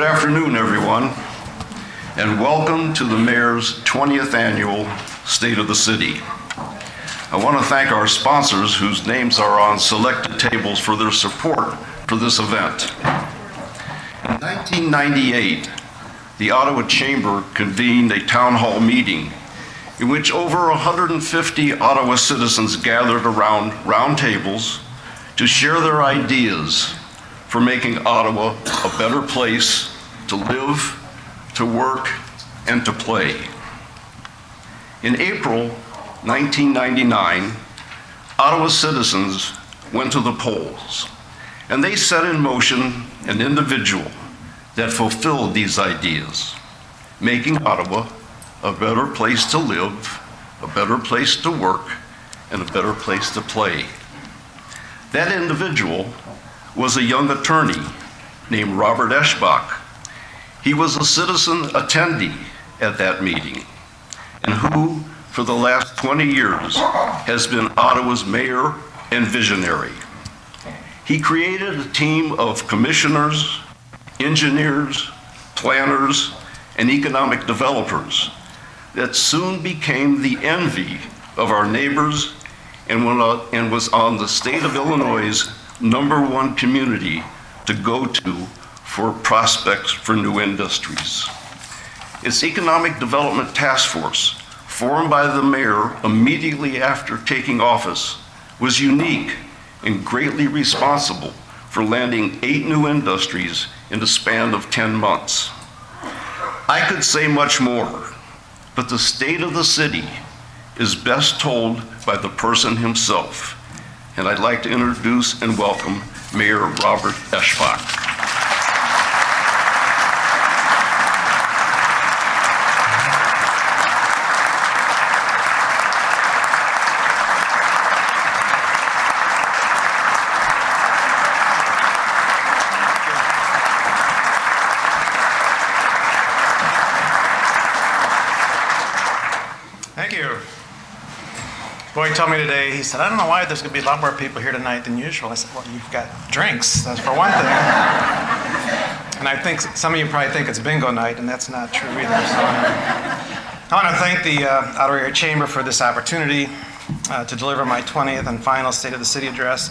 Good afternoon, everyone, and welcome to the Mayor's 20th Annual State of the City. I want to thank our sponsors whose names are on selected tables for their support for this event. In 1998, the Ottawa Chamber convened a town hall meeting in which over 150 Ottawa citizens gathered around round tables to share their ideas for making Ottawa a better place to live, to work, and to play. In April 1999, Ottawa citizens went to the polls, and they set in motion an individual that fulfilled these ideas, making Ottawa a better place to live, a better place to work, and a better place to play. That individual was a young attorney named Robert Eschbach. He was a citizen attendee at that meeting, and who, for the last 20 years, has been Ottawa's mayor and visionary. He created a team of commissioners, engineers, planners, and economic developers that soon became the envy of our neighbors and was on the state of Illinois' #1 community to go to for prospects for new industries. Its Economic Development Task Force, formed by the mayor immediately after taking office, was unique and greatly responsible for landing 8 new industries in the span of 10 months. I could say much more, but the state of the city is best told by the person himself. And I'd like to introduce and welcome Mayor Robert Eschbach. Thank you. Boyd told me today, he said, I don't know why there's going to be a lot more people here tonight than usual. I said, well, you've got drinks, that's for one thing. And I think some of you probably think it's bingo night, and that's not true either. So I want to thank the Ottawa Area Chamber for this opportunity to deliver my 20th and final State of the City address,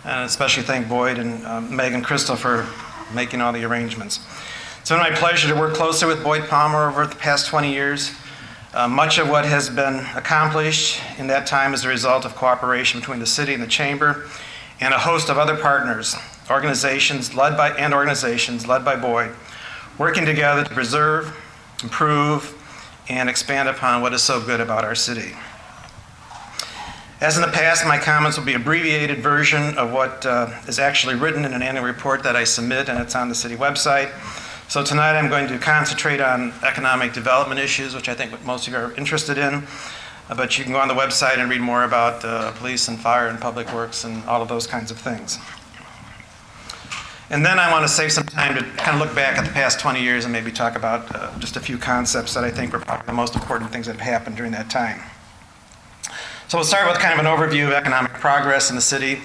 and especially thank Boyd and Meg and Crystal for making all the arrangements. It's been my pleasure to work closely with Boyd Palmer over the past 20 years. Much of what has been accomplished in that time is a result of cooperation between the city and the chamber and a host of other partners, organizations led by Boyd, working together to preserve, improve, and expand upon what is so good about our city. As in the past, my comments will be an abbreviated version of what is actually written in an annual report that I submit, and it's on the city website. So tonight I'm going to concentrate on economic development issues, which I think most of you are interested in. But you can go on the website and read more about police and fire and public works and all of those kinds of things. And then I want to save some time to kind of look back at the past 20 years and maybe talk about just a few concepts that I think were probably the most important things that have happened during that time. So we'll start with kind of an overview of economic progress in the city.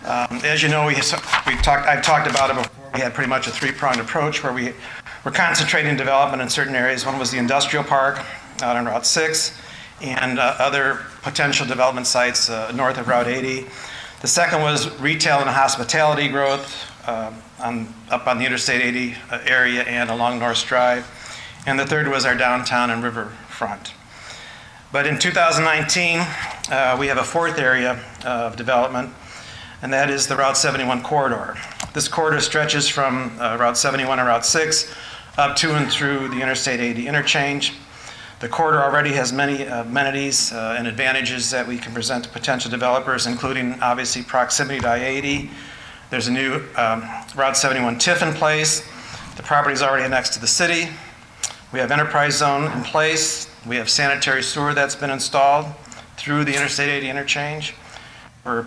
As you know, I've talked about it before. We had pretty much a 3-pronged approach where we were concentrating development in certain areas. One was the industrial park out on Route 6 and other potential development sites north of Route 80. The second was retail and hospitality growth up on the Interstate 80 area and along North Drive. And the third was our downtown and riverfront. But in 2019, we have a fourth area of development, and that is the Route 71 corridor. This corridor stretches from Route 71 and Route 6 up to and through the Interstate 80 interchange. The corridor already has many amenities and advantages that we can present to potential developers, including obviously proximity to I-80. There's a new Route 71 TIF in place. The property is already next to the city. We have enterprise zone in place. We have sanitary sewer that's been installed through the Interstate 80 interchange. We're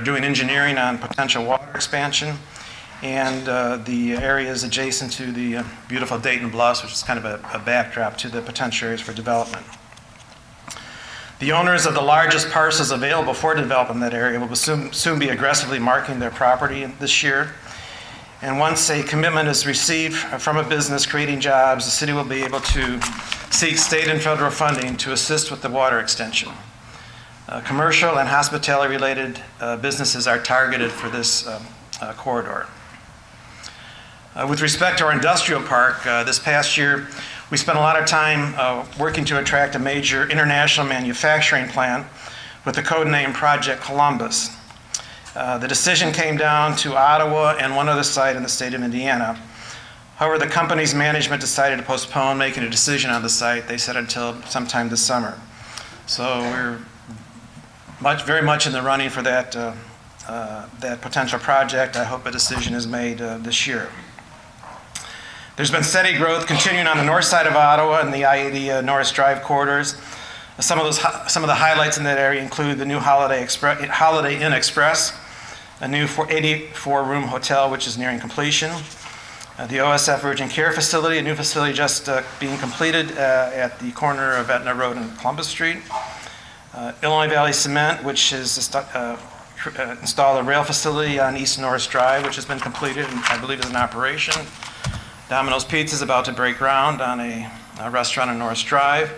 doing engineering on potential water expansion, and the area is adjacent to the beautiful Dayton Bluffs, which is kind of a backdrop to the potential areas for development. The owners of the largest parcels available for development in that area will soon be aggressively marketing their property this year. And once a commitment is received from a business creating jobs, the city will be able to seek state and federal funding to assist with the water extension. Commercial and hospitality-related businesses are targeted for this corridor. With respect to our industrial park, this past year, we spent a lot of time working to attract a major international manufacturing plant with the code name Project Columbus. The decision came down to Ottawa and one other site in the state of Indiana. However, the company's management decided to postpone making a decision on the site. They said until sometime this summer. So we're very much in the running for that potential project. I hope a decision is made this year. There's been steady growth continuing on the north side of Ottawa and the I-80 Norris Drive corridors. Some of the highlights in that area include the new Holiday Inn Express, a new 84-room hotel which is nearing completion, the OSF Urgent Care Facility, a new facility just being completed at the corner of Etna Road and Columbus Street, Illinois Valley Cement, which has installed a rail facility on East Norris Drive, which has been completed and I believe is in operation. Domino's Pizza is about to break ground on a restaurant on Norris Drive.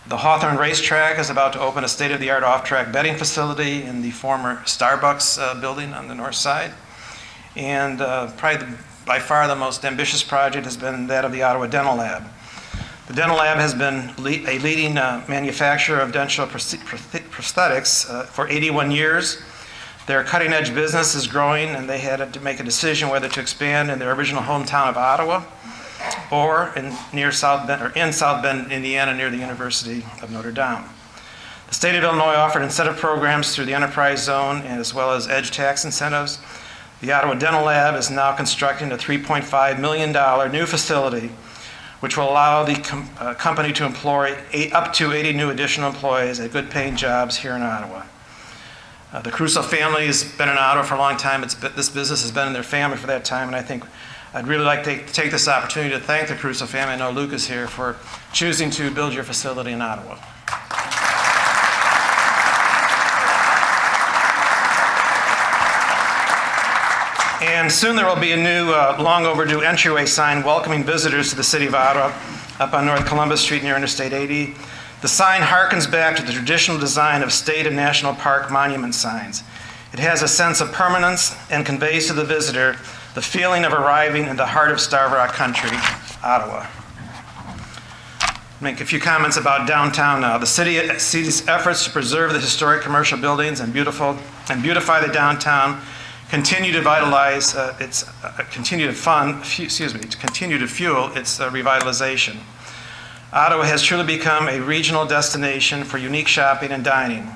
The Hawthorne Racetrack is about to open a state-of-the-art off-track betting facility in the former Starbucks building on the north side. And probably by far the most ambitious project has been that of the Ottawa Dental Lab. The Dental Lab has been a leading manufacturer of dental prosthetics for 81 years. Their cutting-edge business is growing, and they had to make a decision whether to expand in their original hometown of Ottawa or in South Bend, Indiana, near the University of Notre Dame. The state of Illinois offered incentive programs through the Enterprise Zone as well as edge tax incentives. The Ottawa Dental Lab is now constructing a $3.5 million new facility which will allow the company to employ up to 80 new additional employees at good-paying jobs here in Ottawa. The Crusoe family has been in Ottawa for a long time. This business has been in their family for that time, and I think I'd really like to take this opportunity to thank the Crusoe family. I know Luke is here for choosing to build your facility in Ottawa. And soon there will be a new, long overdue entryway sign welcoming visitors to the city of Ottawa up on North Columbus Street near Interstate 80. The sign harkens back to the traditional design of state and national park monument signs. It has a sense of permanence and conveys to the visitor the feeling of arriving in the heart of Starved Rock country, Ottawa. Make a few comments about downtown now. The city's efforts to preserve the historic commercial buildings and beautify the downtown continue to vitalize continue to fuel its revitalization. Ottawa has truly become a regional destination for unique shopping and dining.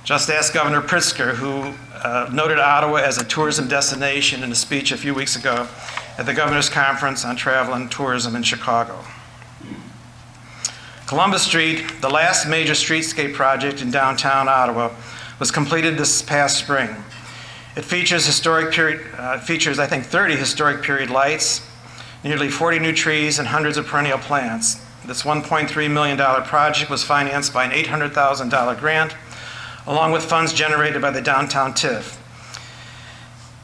Just ask Governor Pritzker, who noted Ottawa as a tourism destination in a speech a few weeks ago at the Governor's Conference on Travel and Tourism in Chicago. Columbus Street, the last major streetscape project in downtown Ottawa, was completed this past spring. It features I think 30 historic period lights, nearly 40 new trees, and hundreds of perennial plants. This $1.3 million project was financed by an $800,000 grant, along with funds generated by the downtown TIF.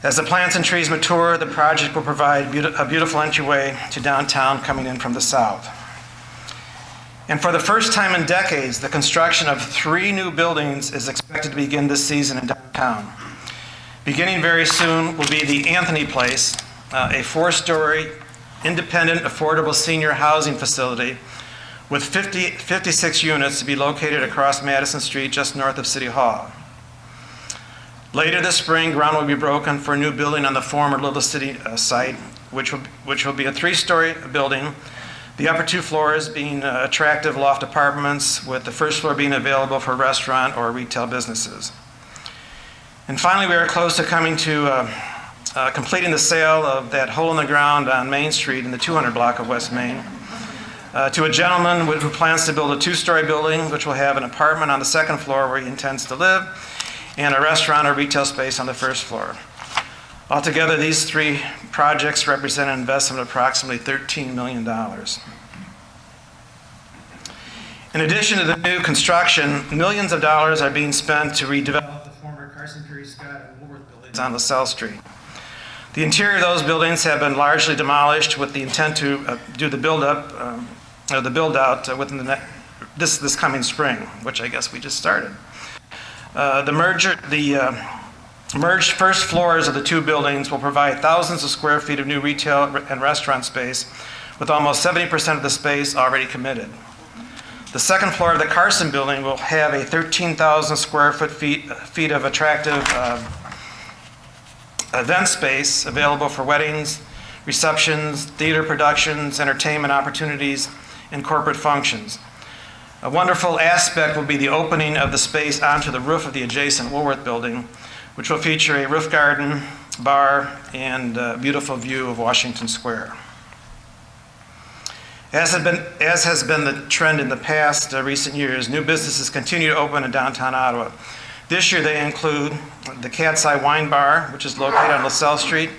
As the plants and trees mature, the project will provide a beautiful entryway to downtown coming in from the south. And for the first time in decades, the construction of 3 new buildings is expected to begin this season in downtown. Beginning very soon will be the Anthony Place, a 4-story, independent, affordable senior housing facility with 56 units to be located across Madison Street just north of City Hall. Later this spring, ground will be broken for a new building on the former Little City site, which will be a 3-story building, the upper 2 floors being attractive loft apartments, with the first floor being available for restaurant or retail businesses. And finally, we are close to coming to completing the sale of that hole in the ground on Main Street in the 200 block of West Main to a gentleman who plans to build a 2-story building which will have an apartment on the 2nd floor where he intends to live and a restaurant or retail space on the 1st floor. Altogether, these 3 projects represent an investment of approximately $13 million. In addition to the new construction, millions of dollars are being spent to redevelop the former Carson Curry Scott and Woolworth buildings on LaSalle Street. The interior of those buildings have been largely demolished with the intent to do the build-out within this coming spring, which I guess we just started. The merged first floors of the two buildings will provide thousands of square feet of new retail and restaurant space, with almost 70% of the space already committed. The second floor of the Carson building will have a 13,000 square feet of attractive event space available for weddings, receptions, theater productions, entertainment opportunities, and corporate functions. A wonderful aspect will be the opening of the space onto the roof of the adjacent Woolworth building, which will feature a roof garden, bar, and a beautiful view of Washington Square. As has been the trend in the past recent years, new businesses continue to open in downtown Ottawa. This year they include the Cat's Eye Wine Bar, which is located on LaSalle Street,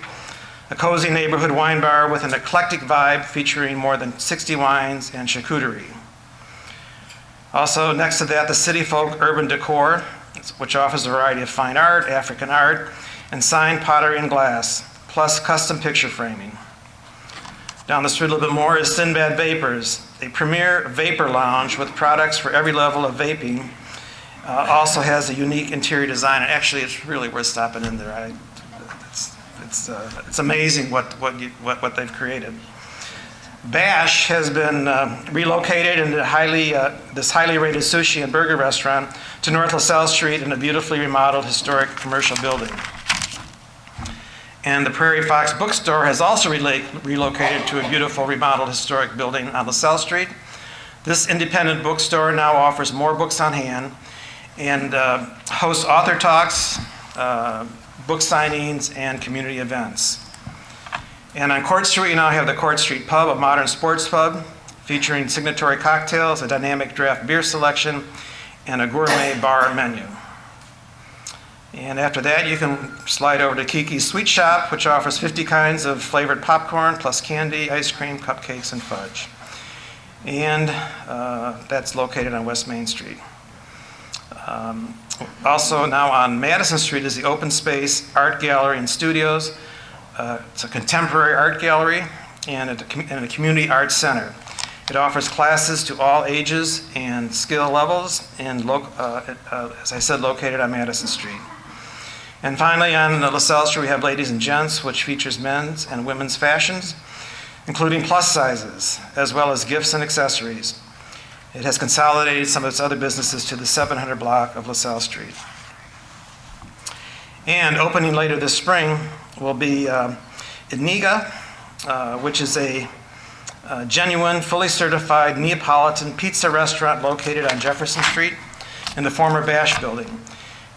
a cozy neighborhood wine bar with an eclectic vibe featuring more than 60 wines and charcuterie. Also, next to that, the City Folk Urban Decor, which offers a variety of fine art, African art, and signed pottery and glass, plus custom picture framing. Down the street a little bit more is Sinbad Vapors, a premier vapor lounge with products for every level of vaping. Also has a unique interior design, and actually it's really worth stopping in there. It's amazing what they've created. Bash has been relocated into this highly rated sushi and burger restaurant to North LaSalle Street in a beautifully remodeled historic commercial building. And the Prairie Fox Bookstore has also relocated to a beautiful remodeled historic building on LaSalle Street. This independent bookstore now offers more books on hand and hosts author talks, book signings, and community events. And on Court Street, we now have the Court Street Pub, a modern sports pub featuring signatory cocktails, a dynamic draft beer selection, and a gourmet bar menu. And after that, you can slide over to Kiki's Sweet Shop, which offers 50 kinds of flavored popcorn, plus candy, ice cream, cupcakes, and fudge. And that's located on West Main Street. Also now on Madison Street is the Open Space Art Gallery and Studios. It's a contemporary art gallery and a community arts center. It offers classes to all ages and skill levels, and as I said, located on Madison Street. And finally, on LaSalle Street, we have Ladies and Gents, which features men's and women's fashions, including plus sizes, as well as gifts and accessories. It has consolidated some of its other businesses to the 700 block of LaSalle Street. And opening later this spring will be Iniga, which is a genuine, fully certified Neapolitan pizza restaurant located on Jefferson Street in the former Bash building.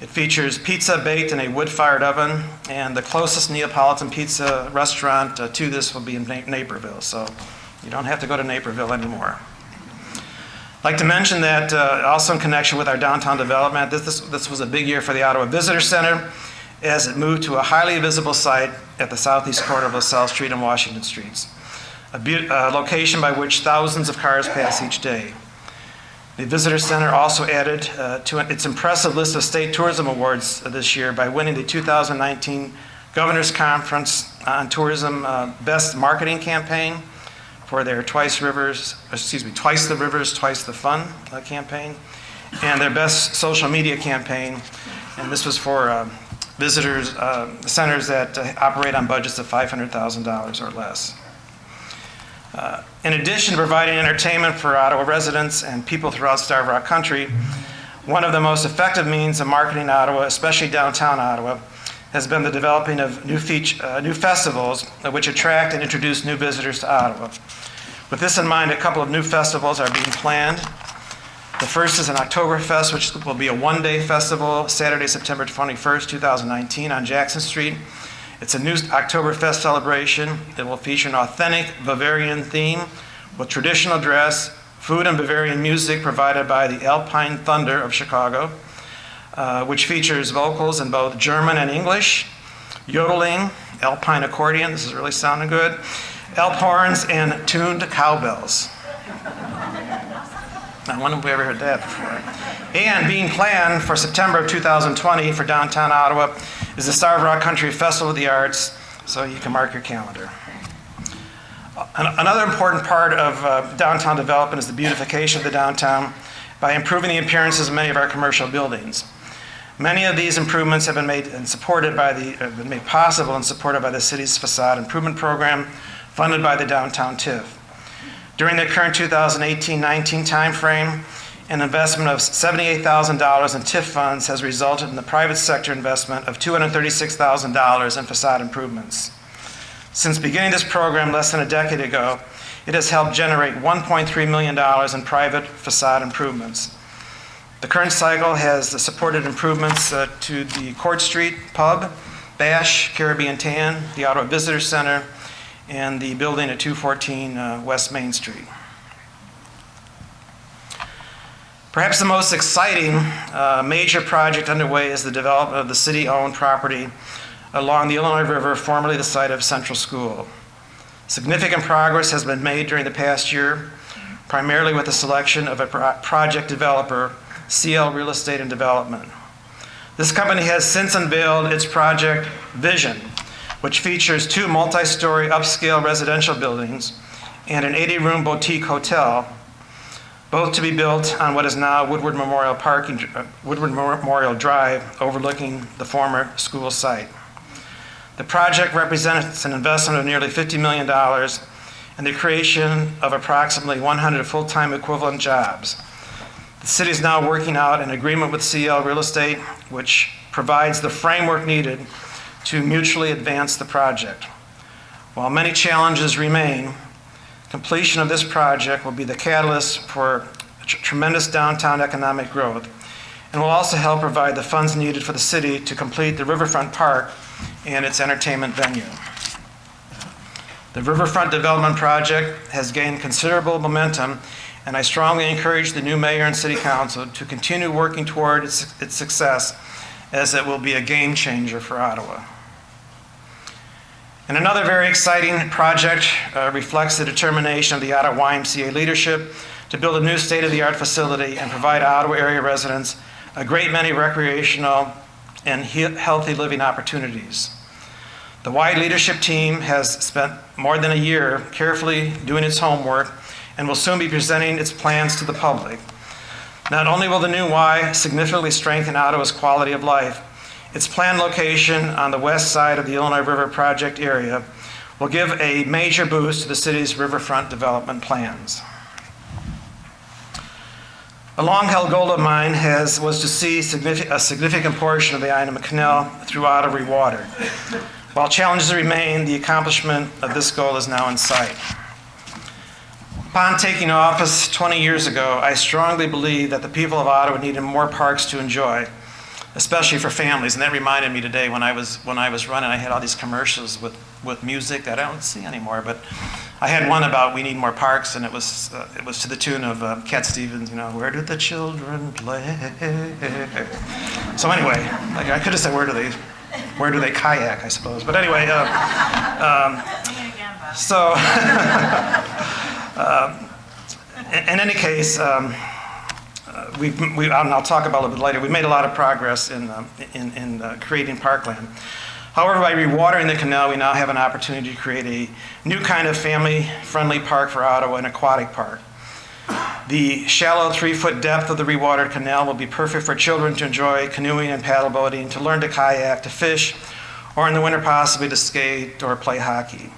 It features pizza baked in a wood-fired oven, and the closest Neapolitan pizza restaurant to this will be in Naperville, so you don't have to go to Naperville anymore. I'd like to mention that also in connection with our downtown development, this was a big year for the Ottawa Visitor Center as it moved to a highly visible site at the southeast corner of LaSalle Street and Washington Streets, a location by which thousands of cars pass each day. The Visitor Center also added to its impressive list of state tourism awards this year by winning the 2019 Governor's Conference on Tourism Best Marketing Campaign for their Twice the Rivers, Twice the Fun campaign, and their Best Social Media campaign. And this was for centers that operate on budgets of $500,000 or less. In addition to providing entertainment for Ottawa residents and people throughout Starved Rock Country, one of the most effective means of marketing Ottawa, especially downtown Ottawa, has been the developing of new festivals which attract and introduce new visitors to Ottawa. With this in mind, a couple of new festivals are being planned. The first is an Oktoberfest, which will be a one-day festival, Saturday, September 21st, 2019 on Jackson Street. It's a new Oktoberfest celebration. It will feature an authentic Bavarian theme with traditional dress, food, and Bavarian music provided by the Alpine Thunder of Chicago, which features vocals in both German and English, yodeling, alpine accordion, this is really sounding good, elk horns, and tuned cowbells. I wonder if we ever heard that before. And being planned for September of 2020 for downtown Ottawa is the Starved Rock Country Festival of the Arts, So you can mark your calendar. Another important part of downtown development is the beautification of the downtown by improving the appearances of many of our commercial buildings. Many of these improvements have been made possible and supported by the city's facade improvement program, funded by the downtown TIF. During the current 2018-19 timeframe, an investment of $78,000 in TIF funds has resulted in the private sector investment of $236,000 in facade improvements. Since beginning this program less than a decade ago, it has helped generate $1.3 million in private facade improvements. The current cycle has supported improvements to the Court Street Pub, Bash, Caribbean Tan, the Ottawa Visitor Center, and the building at 214 West Main Street. Perhaps the most exciting major project underway is the development of the city-owned property along the Illinois River, formerly the site of Central School. Significant progress has been made during the past year, primarily with the selection of a project developer, CL Real Estate and Development. This company has since unveiled its project vision, which features 2 multi-story upscale residential buildings and an 80-room boutique hotel, both to be built on what is now Woodward Memorial Drive, overlooking the former school site. The project represents an investment of nearly $50 million and the creation of approximately 100 full-time equivalent jobs. The city is now working out an agreement with CL Real Estate, which provides the framework needed to mutually advance the project. While many challenges remain, completion of this project will be the catalyst for tremendous downtown economic growth and will also help provide the funds needed for the city to complete the Riverfront Park and its entertainment venue. The Riverfront Development Project has gained considerable momentum, and I strongly encourage the new mayor and city council to continue working toward its success, as it will be a game changer for Ottawa. And another very exciting project reflects the determination of the Ottawa YMCA leadership to build a new state-of-the-art facility and provide Ottawa area residents a great many recreational and healthy living opportunities. The Y leadership team has spent more than a year carefully doing its homework and will soon be presenting its plans to the public. Not only will the new Y significantly strengthen Ottawa's quality of life, its planned location on the west side of the Illinois River project area will give a major boost to the city's riverfront development plans. A long-held goal of mine was to see a significant portion of the Inama Canal through Ottawa rewatered. While challenges remain, the accomplishment of this goal is now in sight. Upon taking office 20 years ago, I strongly believe that the people of Ottawa needed more parks to enjoy, especially for families. And that reminded me today when I was running, I had all these commercials with music that I don't see anymore. But I had one about we need more parks, and it was to the tune of Cat Stevens, where do the children play? So anyway, I could have said where do they kayak, I suppose. But anyway, so in any case, and I'll talk about it a little bit later, we've made a lot of progress in creating parkland. However, by rewatering the canal, we now have an opportunity to create a new kind of family-friendly park for Ottawa, an aquatic park. The shallow 3-foot depth of the rewatered canal will be perfect for children to enjoy canoeing and paddle boating, to learn to kayak, to fish, or in the winter possibly to skate or play hockey.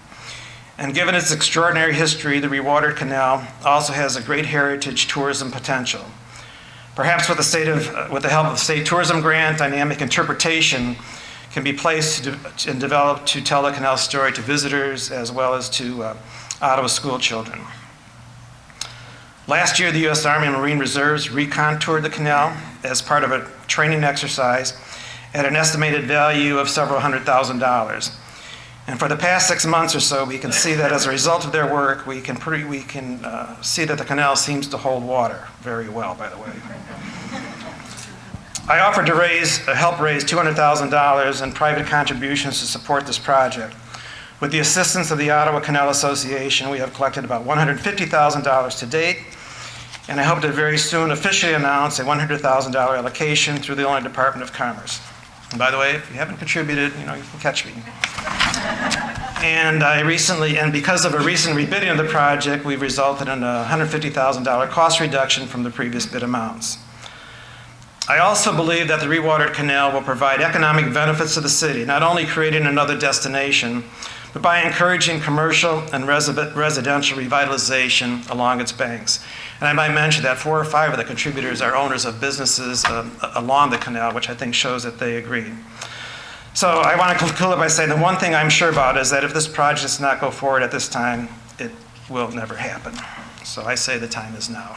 And given its extraordinary history, the rewatered canal also has a great heritage tourism potential. Perhaps with the help of the state tourism grant, dynamic interpretation can be placed and developed to tell the canal story to visitors as well as to Ottawa school children. Last year, the U.S. Army and Marine Reserves recontoured the canal as part of a training exercise at an estimated value of several $100,000. And for the past 6 months or so, we can see that as a result of their work, we can see that the canal seems to hold water very well, by the way. I offered to help raise $200,000 in private contributions to support this project. With the assistance of the Ottawa Canal Association, we have collected about $150,000 to date, and I hope to very soon officially announce a $100,000 allocation through the Illinois Department of Commerce. And by the way, if you haven't contributed, you can catch me. And because of a recent rebidding of the project, we've resulted in a $150,000 cost reduction from the previous bid amounts. I also believe that the rewatered canal will provide economic benefits to the city, not only creating another destination, but by encouraging commercial and residential revitalization along its banks. And I might mention that 4 or 5 of the contributors are owners of businesses along the canal, which I think shows that they agree. So I want to conclude by saying the one thing I'm sure about is that if this project does not go forward at this time, it will never happen. So I say the time is now.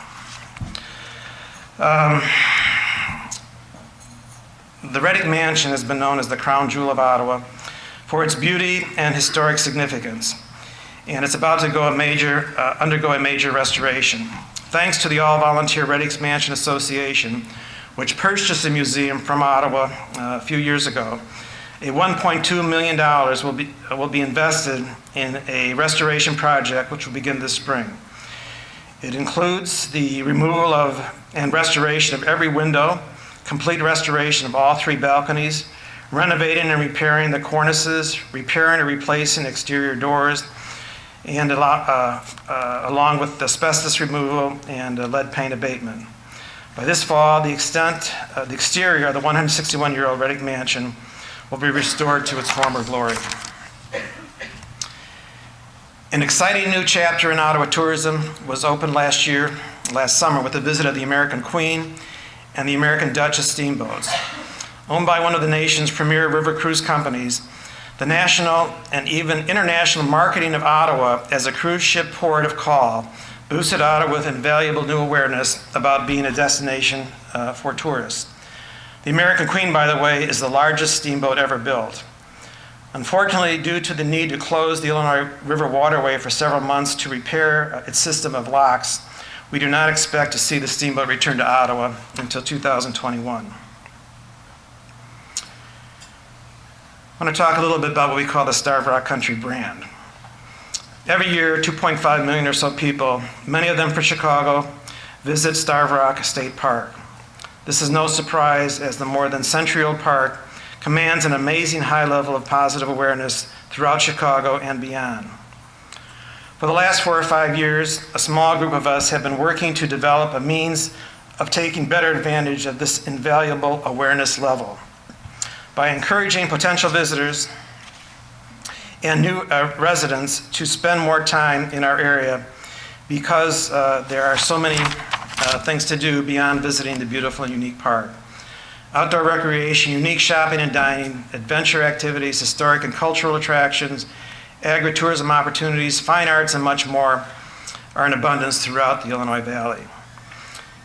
The Reddick Mansion has been known as the crown jewel of Ottawa for its beauty and historic significance, and it's about to undergo a major restoration. Thanks to the all-volunteer Reddick Mansion Association, which purchased the museum from Ottawa a few years ago, a $1.2 million will be invested in a restoration project which will begin this spring. It includes the removal and restoration of every window, complete restoration of all 3 balconies, renovating and repairing the cornices, repairing or replacing exterior doors, and along with asbestos removal and lead paint abatement. By this fall, the exterior of the 161-year-old Reddick Mansion will be restored to its former glory. An exciting new chapter in Ottawa tourism was opened last summer with the visit of the American Queen and the American Duchess steamboats. Owned by one of the nation's premier river cruise companies, the national and even international marketing of Ottawa as a cruise ship port of call boosted Ottawa with invaluable new awareness about being a destination for tourists. The American Queen, by the way, is the largest steamboat ever built. Unfortunately, due to the need to close the Illinois River waterway for several months to repair its system of locks, we do not expect to see the steamboat return to Ottawa until 2021. I want to talk a little bit about what we call the Starved Rock Country brand. Every year, 2.5 million or so people, many of them from Chicago, visit Starved Rock State Park. This is no surprise, as the more than century-old park commands an amazing high level of positive awareness throughout Chicago and beyond. For the last 4 or 5 years, a small group of us have been working to develop a means of taking better advantage of this invaluable awareness level by encouraging potential visitors and new residents to spend more time in our area, because there are so many things to do beyond visiting the beautiful and unique park. Outdoor recreation, unique shopping and dining, adventure activities, historic and cultural attractions, agritourism opportunities, fine arts, and much more are in abundance throughout the Illinois Valley.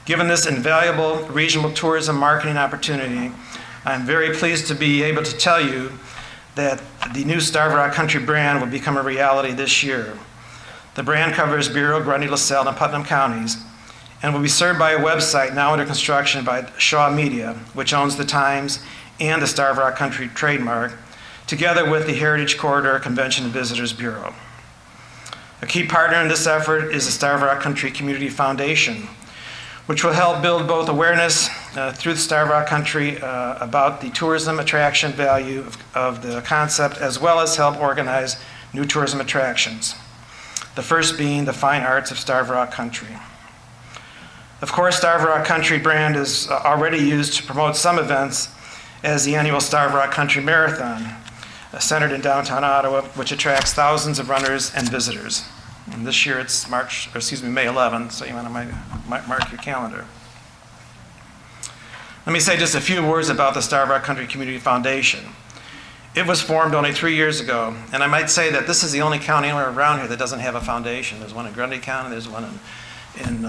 Given this invaluable regional tourism marketing opportunity, I'm very pleased to be able to tell you that the new Starved Rock Country brand will become a reality this year. The brand covers Bureau, Grundy, LaSalle, and Putnam counties, and will be served by a website now under construction by Shaw Media, which owns the Times and the Starved Rock Country trademark, together with the Heritage Corridor Convention and Visitors Bureau. A key partner in this effort is the Starved Rock Country Community Foundation, which will help build both awareness through the Starved Rock Country about the tourism attraction value of the concept, as well as help organize new tourism attractions. The first being the fine arts of Starved Rock Country. Of course, Starved Rock Country brand is already used to promote some events, as the annual Starved Rock Country Marathon, centered in downtown Ottawa, which attracts thousands of runners and visitors. And this year it's May 11th, so you want to mark your calendar. Let me say just a few words about the Starved Rock Country Community Foundation. It was formed only 3 years ago, and I might say that this is the only county anywhere around here that doesn't have a foundation. There's one in Grundy County, there's one in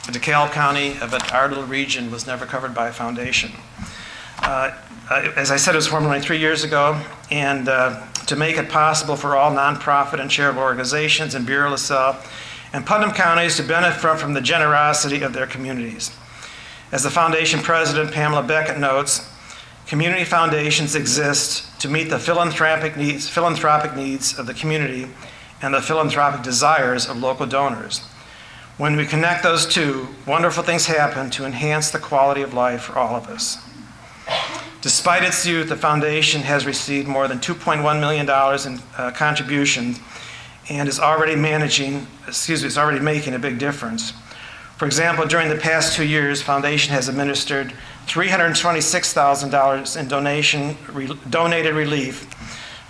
DeKalb County, but our little region was never covered by a foundation. As I said, it was formed only 3 years ago, and to make it possible for all nonprofit and charitable organizations in Bureau, LaSalle, and Putnam counties to benefit from the generosity of their communities. As the foundation president, Pamela Beckett, notes, community foundations exist to meet the philanthropic needs of the community and the philanthropic desires of local donors. When we connect those two, wonderful things happen to enhance the quality of life for all of us. Despite its youth, the foundation has received more than $2.1 million in contributions and is already making a big difference. For example, during the past 2 years, Foundation has administered $326,000 in donated relief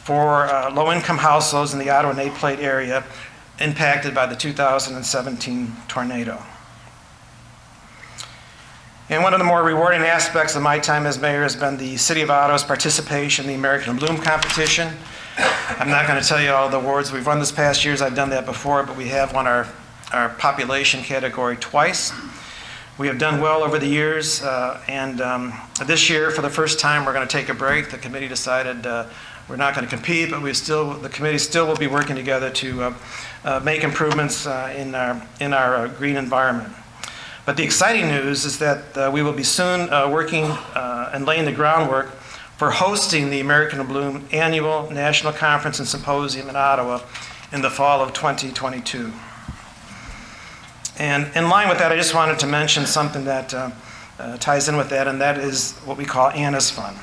for low-income households in the Ottawa and Nape Plate area impacted by the 2017 tornado. And one of the more rewarding aspects of my time as mayor has been the City of Ottawa's participation in the American Bloom competition. I'm not going to tell you all the awards we've won this past years. I've done that before, but we have won our population category twice. We have done well over the years, and this year, for the first time, we're going to take a break. The committee decided we're not going to compete, but the committee still will be working together to make improvements in our green environment. But the exciting news is that we will be soon working and laying the groundwork for hosting the American Bloom Annual National Conference and Symposium in Ottawa in the fall of 2022. And in line with that, I just wanted to mention something that ties in with that, and that is what we call Anna's Fund.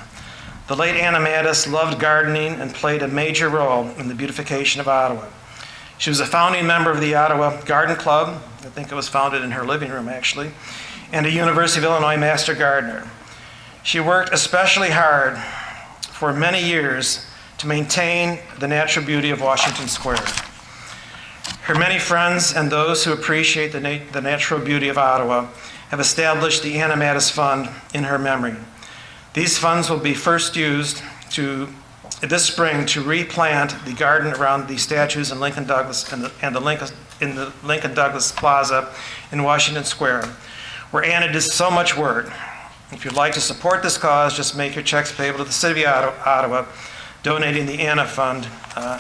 The late Anna Mattis loved gardening and played a major role in the beautification of Ottawa. She was a founding member of the Ottawa Garden Club. I think it was founded in her living room, actually, and a University of Illinois Master Gardener. She worked especially hard for many years to maintain the natural beauty of Washington Square. Her many friends and those who appreciate the natural beauty of Ottawa have established the Anna Mattis Fund in her memory. These funds will be first used this spring to replant the garden around the statues in Lincoln Douglas in the Lincoln Douglas Plaza in Washington Square, where Anna did so much work. If you'd like to support this cause, just make your checks payable to the City of Ottawa, donating the Anna Fund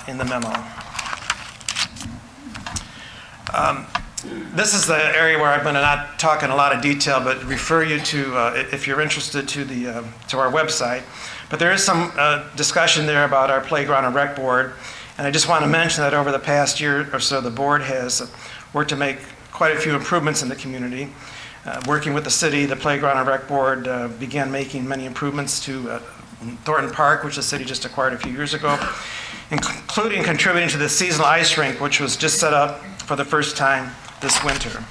in the memo. This is the area where I'm going to not talk in a lot of detail, but refer you to, if you're interested, to our website. But there is some discussion there about our playground and rec board, and I just want to mention that over the past year or so, the board has worked to make quite a few improvements in the community. Working with the city, the playground and rec board began making many improvements to Thornton Park, which the city just acquired a few years ago, including contributing to the seasonal ice rink, which was just set up for the first time this winter.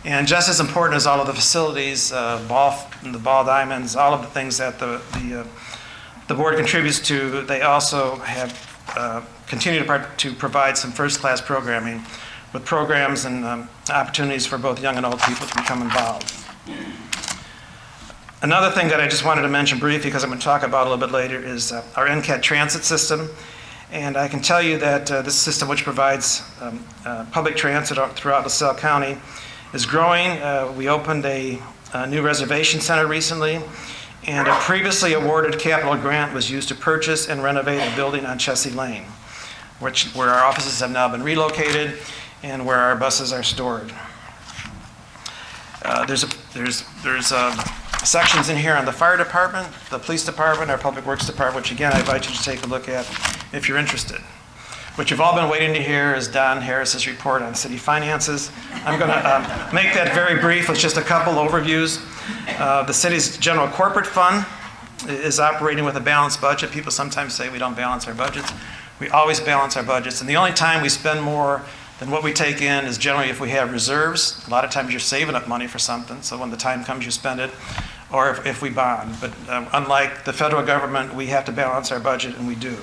And just as important as all of the facilities, the ball diamonds, all of the things that the board contributes to, they also have continued to provide some first-class programming with programs and opportunities for both young and old people to become involved. Another thing that I just wanted to mention briefly, because I'm going to talk about a little bit later, is our NCAT transit system. And I can tell you that this system, which provides public transit throughout LaSalle County, is growing. We opened a new reservation center recently, and a previously awarded capital grant was used to purchase and renovate a building on Chessie Lane, where our offices have now been relocated and where our buses are stored. There's sections in here on the fire department, the police department, our public works department, which again I invite you to take a look at if you're interested. What you've all been waiting to hear is Don Harris's report on city finances. I'm going to make that very brief with just a couple overviews. The city's general corporate fund is operating with a balanced budget. People sometimes say we don't balance our budgets. We always balance our budgets, and the only time we spend more than what we take in is generally if we have reserves. A lot of times you're saving up money for something, so when the time comes you spend it, or if we bond. But unlike the federal government, we have to balance our budget, and we do.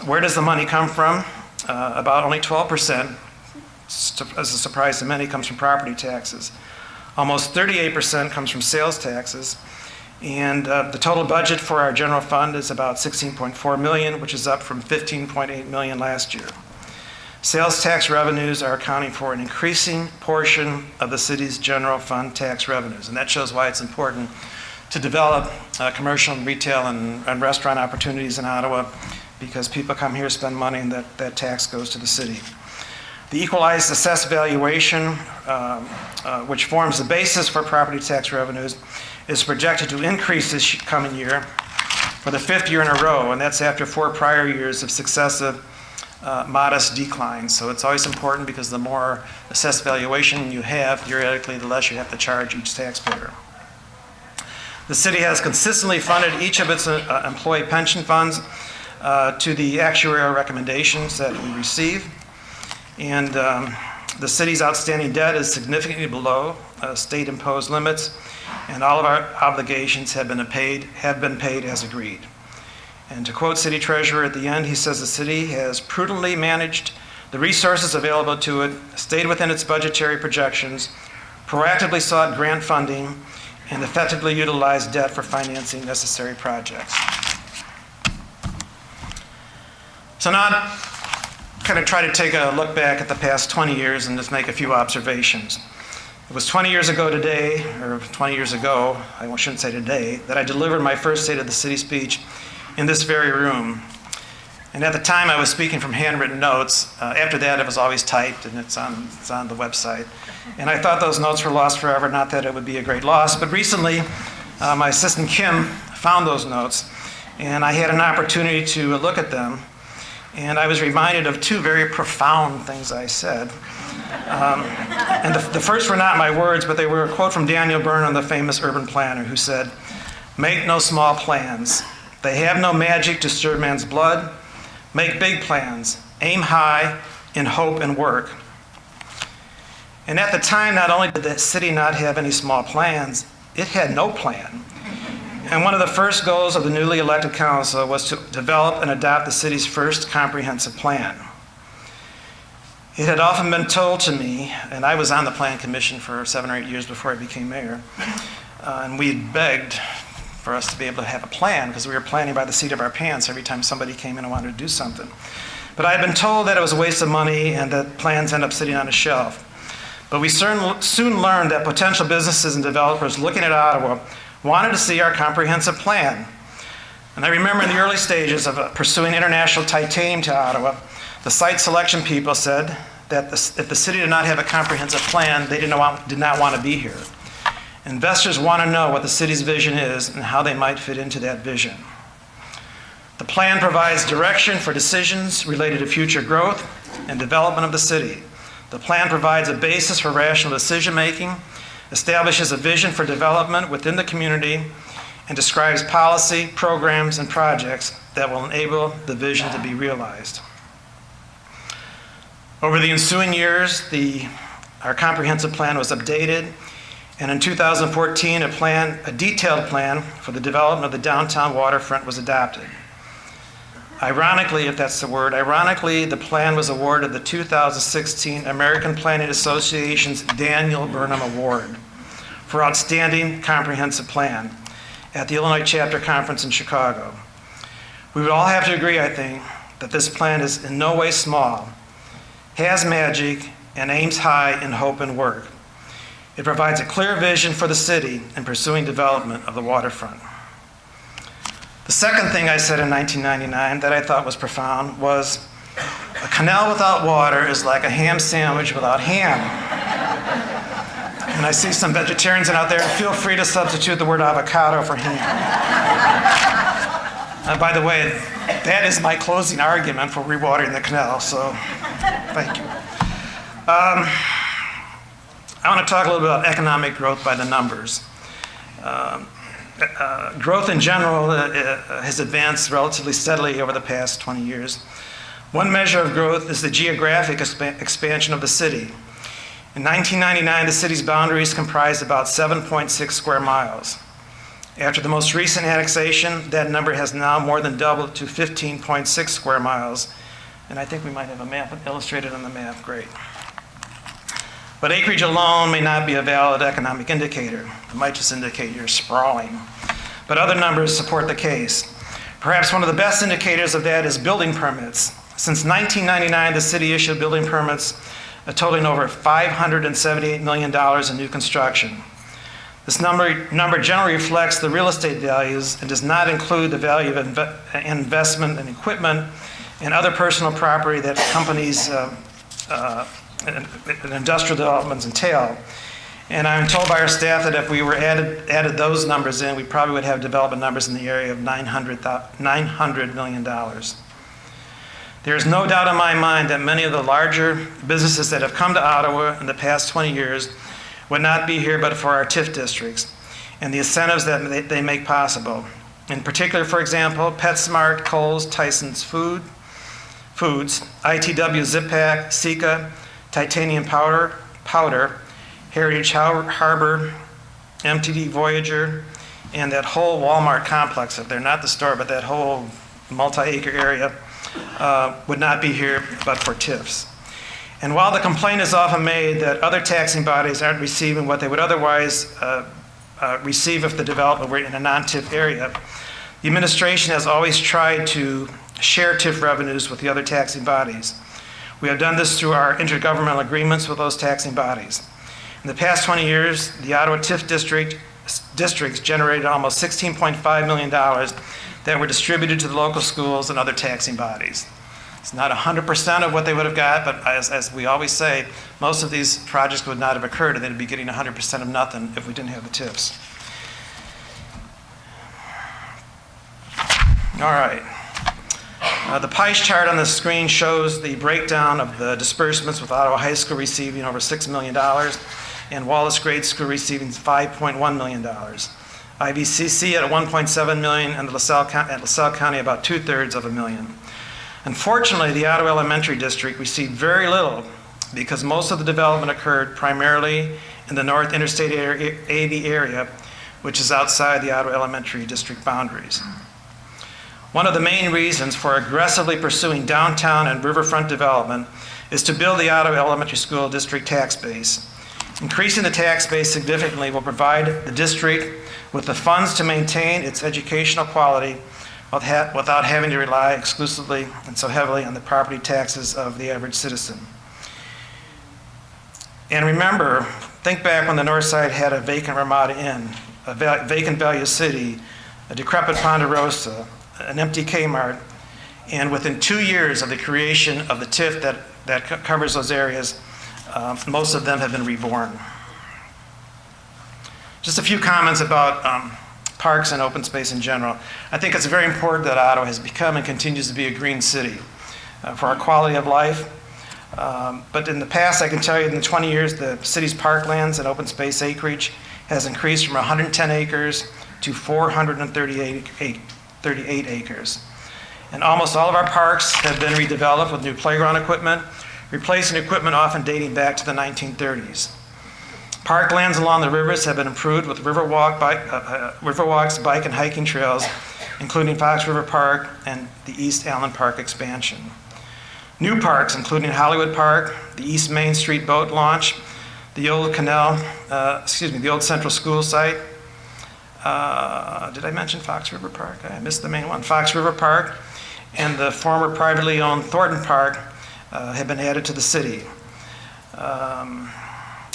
Where does the money come from? About only 12%, as a surprise to many, comes from property taxes. Almost 38% comes from sales taxes. And the total budget for our general fund is about $16.4 million, which is up from $15.8 million last year. Sales tax revenues are accounting for an increasing portion of the city's general fund tax revenues. And that shows why it's important to develop commercial and retail and restaurant opportunities in Ottawa, because people come here, spend money, and that tax goes to the city. The equalized assessed valuation, which forms the basis for property tax revenues, is projected to increase this coming year for the 5th year in a row, and that's after 4 prior years of successive modest declines. So it's always important, because the more assessed valuation you have, theoretically, the less you have to charge each taxpayer. The city has consistently funded each of its employee pension funds to the actuarial recommendations that we receive. And the city's outstanding debt is significantly below state-imposed limits, and all of our obligations have been paid as agreed. And to quote City Treasurer at the end, he says the city has prudently managed the resources available to it, stayed within its budgetary projections, proactively sought grant funding, and effectively utilized debt for financing necessary projects. So now I'll kind of try to take a look back at the past 20 years and just make a few observations. It was 20 years ago today, or 20 years ago, I shouldn't say today, that I delivered my first State of the City speech in this very room. And at the time, I was speaking from handwritten notes. After that, it was always typed, and it's on the website. And I thought those notes were lost forever, not that it would be a great loss. But recently, my assistant Kim found those notes, and I had an opportunity to look at them. And I was reminded of two very profound things I said. And the first were not my words, but they were a quote from Daniel Byrne, the famous urban planner, who said, "Make no small plans. They have no magic to stir man's blood. Make big plans. Aim high in hope and work." And at the time, not only did the city not have any small plans, it had no plan. And one of the first goals of the newly elected council was to develop and adopt the city's first comprehensive plan. It had often been told to me, and I was on the Plan Commission for 7 or 8 years before I became mayor, and we had begged for us to be able to have a plan because we were planning by the seat of our pants every time somebody came in and wanted to do something. But I had been told that it was a waste of money and that plans end up sitting on a shelf. But we soon learned that potential businesses and developers looking at Ottawa wanted to see our comprehensive plan. And I remember in the early stages of pursuing international titanium to Ottawa, the site selection people said that if the city did not have a comprehensive plan, they did not want to be here. Investors want to know what the city's vision is and how they might fit into that vision. The plan provides direction for decisions related to future growth and development of the city. The plan provides a basis for rational decision-making, establishes a vision for development within the community, and describes policy, programs, and projects that will enable the vision to be realized. Over the ensuing years, our comprehensive plan was updated, and in 2014, a detailed plan for the development of the downtown waterfront was adopted. Ironically, if that's the word, the plan was awarded the 2016 American Planning Association's Daniel Burnham Award for Outstanding Comprehensive Plan at the Illinois Chapter Conference in Chicago. We would all have to agree, I think, that this plan is in no way small, has magic, and aims high in hope and work. It provides a clear vision for the city in pursuing development of the waterfront. The second thing I said in 1999 that I thought was profound was, "A canal without water is like a ham sandwich without ham." And I see some vegetarians out there, feel free to substitute the word avocado for ham. By the way, that is my closing argument for rewatering the canal, so thank you. I want to talk a little bit about economic growth by the numbers. Growth in general has advanced relatively steadily over the past 20 years. One measure of growth is the geographic expansion of the city. In 1999, the city's boundaries comprised about 7.6 square miles. After the most recent annexation, that number has now more than doubled to 15.6 square miles. And I think we might have a map illustrated on the map. Great. But acreage alone may not be a valid economic indicator. It might just indicate you're sprawling. But other numbers support the case. Perhaps one of the best indicators of that is building permits. Since 1999, the city issued building permits totaling over $578 million in new construction. This number generally reflects the real estate values and does not include the value of investment in equipment and other personal property that companies and industrial developments entail. And I'm told by our staff that if we were added those numbers in, we probably would have development numbers in the area of $900 million. There is no doubt in my mind that many of the larger businesses that have come to Ottawa in the past 20 years would not be here but for our TIF districts. and the incentives that they make possible. In particular, for example, PetSmart, Kohl's, Tyson's Foods, ITW Zip Pack, Sika, Titanium Powder, Heritage Harbor, MTD Voyager, and that whole Walmart complex up there, not the store, but that whole multi-acre area, would not be here but for TIFs. And while the complaint is often made that other taxing bodies aren't receiving what they would otherwise receive if the development were in a non-TIF area, the administration has always tried to share TIF revenues with the other taxing bodies. We have done this through our intergovernmental agreements with those taxing bodies. In the past 20 years, the Ottawa TIF districts generated almost $16.5 million that were distributed to the local schools and other taxing bodies. It's not 100% of what they would have got, but as we always say, most of these projects would not have occurred and they'd be getting 100% of nothing if we didn't have the TIFs. All right. The pie chart on the screen shows the breakdown of the disbursements, with Ottawa High School receiving over $6 million and Wallace Grade School receiving $5.1 million. IVCC at $1.7 million and LaSalle County about 2/3 of $1 million. Unfortunately, the Ottawa Elementary District received very little because most of the development occurred primarily in the North Interstate 80 area, which is outside the Ottawa Elementary District boundaries. One of the main reasons for aggressively pursuing downtown and riverfront development is to build the Ottawa Elementary School District tax base. Increasing the tax base significantly will provide the district with the funds to maintain its educational quality without having to rely exclusively and so heavily on the property taxes of the average citizen. And remember, think back when the North Side had a vacant Ramada Inn, a vacant Value City, a decrepit Ponderosa, an empty Kmart, and within 2 years of the creation of the TIF that covers those areas, most of them have been reborn. Just a few comments about parks and open space in general. I think it's very important that Ottawa has become and continues to be a green city for our quality of life. But in the past, I can tell you in the 20 years, the city's parklands and open space acreage has increased from 110 acres to 438 acres. And almost all of our parks have been redeveloped with new playground equipment, replacing equipment often dating back to the 1930s. Parklands along the rivers have been improved with Riverwalks, bike and hiking trails, including Fox River Park and the East Allen Park expansion. New parks, including Hollywood Park, the East Main Street boat launch, the old the old Central School site. Did I mention Fox River Park? I missed the main one. Fox River Park and the former privately owned Thornton Park have been added to the city.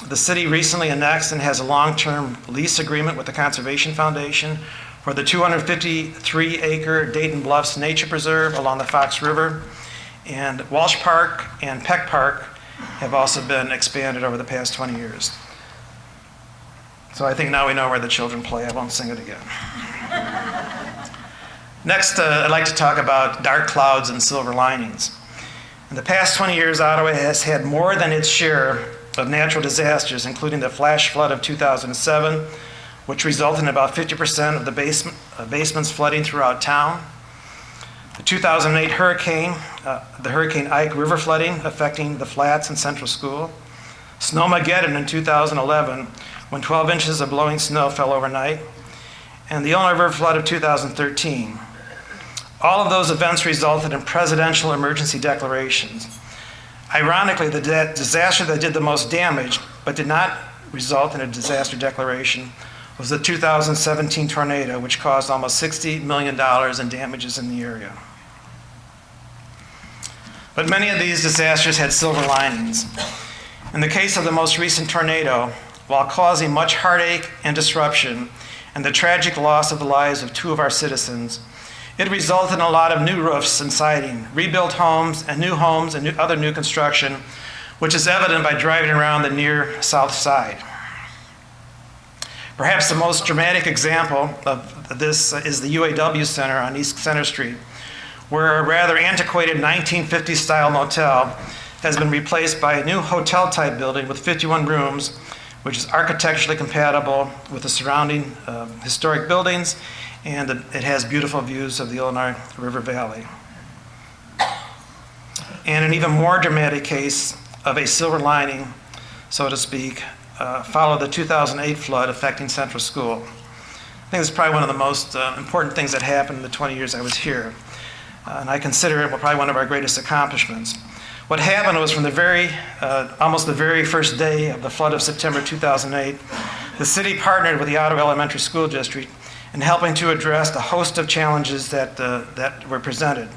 The city recently annexed and has a long-term lease agreement with the Conservation Foundation for the 253-acre Dayton Bluffs Nature Preserve along the Fox River. And Walsh Park and Peck Park have also been expanded over the past 20 years. So I think now we know where the children play. I won't sing it again. Next, I'd like to talk about dark clouds and silver linings. In the past 20 years, Ottawa has had more than its share of natural disasters, including the flash flood of 2007, which resulted in about 50% of the basements flooding throughout town. The 2008 hurricane, the Hurricane Ike river flooding affecting the flats and Central School. Snowmageddon in 2011, when 12 inches of blowing snow fell overnight. And the Illinois River flood of 2013. All of those events resulted in presidential emergency declarations. Ironically, the disaster that did the most damage, but did not result in a disaster declaration, was the 2017 tornado, which caused almost $60 million in damages in the area. But many of these disasters had silver linings. In the case of the most recent tornado, while causing much heartache and disruption and the tragic loss of the lives of 2 of our citizens, it resulted in a lot of new roofs and siding, rebuilt homes and other new construction, which is evident by driving around the near south side. Perhaps the most dramatic example of this is the UAW Center on East Center Street, where a rather antiquated 1950s style motel has been replaced by a new hotel-type building with 51 rooms which is architecturally compatible with the surrounding historic buildings, and it has beautiful views of the Illinois River Valley. And an even more dramatic case of a silver lining, so to speak, followed the 2008 flood affecting Central School. I think it's probably one of the most important things that happened in the 20 years I was here. And I consider it probably one of our greatest accomplishments. What happened was from almost the very first day of the flood of September 2008, the city partnered with the Ottawa Elementary School District in helping to address a host of challenges that were presented.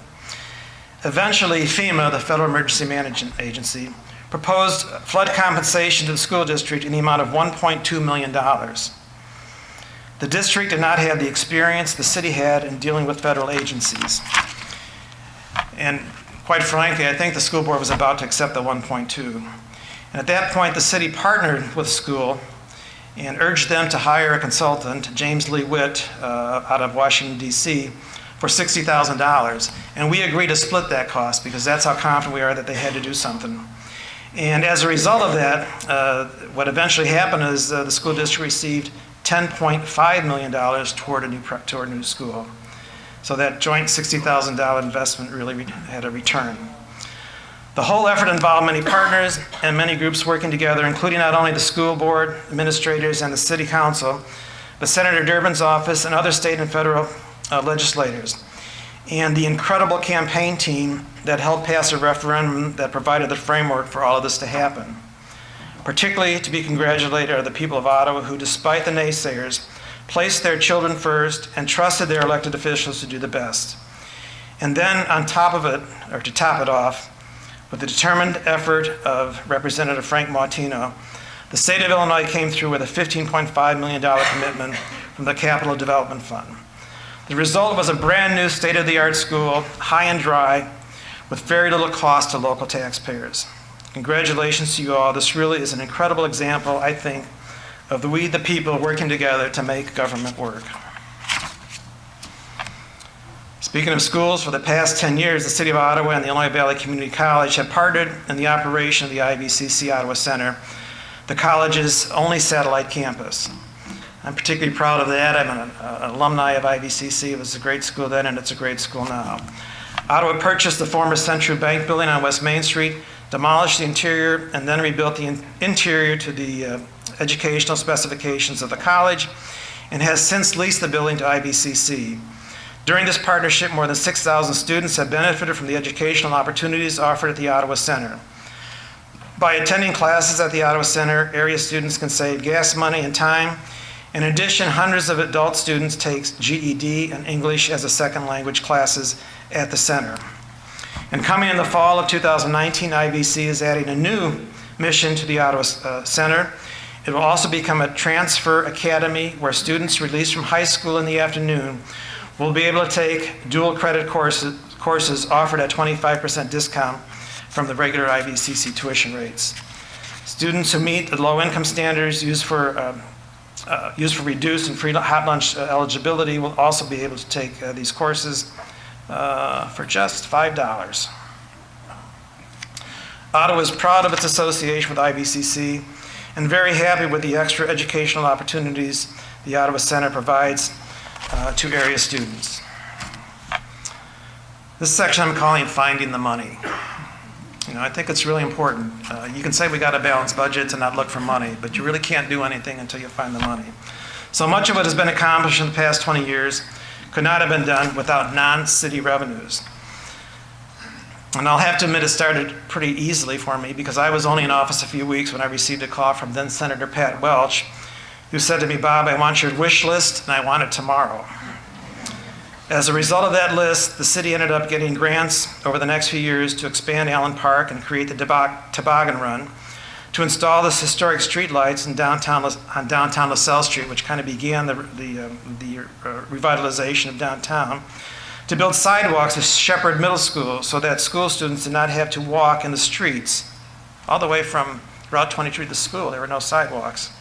Eventually, FEMA, the Federal Emergency Management Agency, proposed flood compensation to the school district in the amount of $1.2 million. The district did not have the experience the city had in dealing with federal agencies. And quite frankly, I think the school board was about to accept the 1.2. And at that point, the city partnered with the school and urged them to hire a consultant, James Lee Witt, out of Washington, D.C., for $60,000. And we agreed to split that cost because that's how confident we are that they had to do something. And as a result of that, what eventually happened is the school district received $10.5 million toward a new school. So that joint $60,000 investment really had a return. The whole effort involved many partners and many groups working together, including not only the school board, administrators, and the city council, but Senator Durbin's office and other state and federal legislators. And the incredible campaign team that helped pass a referendum that provided the framework for all of this to happen. Particularly to be congratulated are the people of Ottawa who, despite the naysayers, placed their children first and trusted their elected officials to do the best. And then on top of it, or to top it off, with the determined effort of Representative Frank Martino, the state of Illinois came through with a $15.5 million commitment from the Capital Development Fund. The result was a brand new state-of-the-art school, high and dry, with very little cost to local taxpayers. Congratulations to you all. This really is an incredible example, I think, of we the people working together to make government work. Speaking of schools, for the past 10 years, the City of Ottawa and the Illinois Valley Community College have partnered in the operation of the IVCC Ottawa Center, the college's only satellite campus. I'm particularly proud of that. I'm an alumni of IVCC. It was a great school then, and it's a great school now. Ottawa purchased the former Central Bank building on West Main Street, demolished the interior, and then rebuilt the interior to the educational specifications of the college, and has since leased the building to IVCC. During this partnership, more than 6,000 students have benefited from the educational opportunities offered at the Ottawa Center. By attending classes at the Ottawa Center, area students can save gas money and time. In addition, hundreds of adult students take GED and English as a second language classes at the center. And coming in the fall of 2019, IVC is adding a new mission to the Ottawa Center. It will also become a transfer academy where students released from high school in the afternoon will be able to take dual credit courses offered at 25% discount from the regular IVCC tuition rates. Students who meet the low income standards used for reduced and free hot lunch eligibility will also be able to take these courses for just $5. Ottawa is proud of its association with IVCC and very happy with the extra educational opportunities the Ottawa Center provides to area students. This section I'm calling Finding the Money. I think it's really important. You can say we got to balance budgets and not look for money, but you really can't do anything until you find the money. So much of what has been accomplished in the past 20 years could not have been done without non-city revenues. And I'll have to admit it started pretty easily for me because I was only in office a few weeks when I received a call from then Senator Pat Welch, who said to me, "Bob, I want your wish list and I want it tomorrow." As a result of that list, the city ended up getting grants over the next few years to expand Allen Park and create the toboggan run, to install the historic streetlights on downtown LaSalle Street, which kind of began the revitalization of downtown, to build sidewalks at Shepherd Middle School so that school students did not have to walk in the streets all the way from Route 23 to school. There were no sidewalks.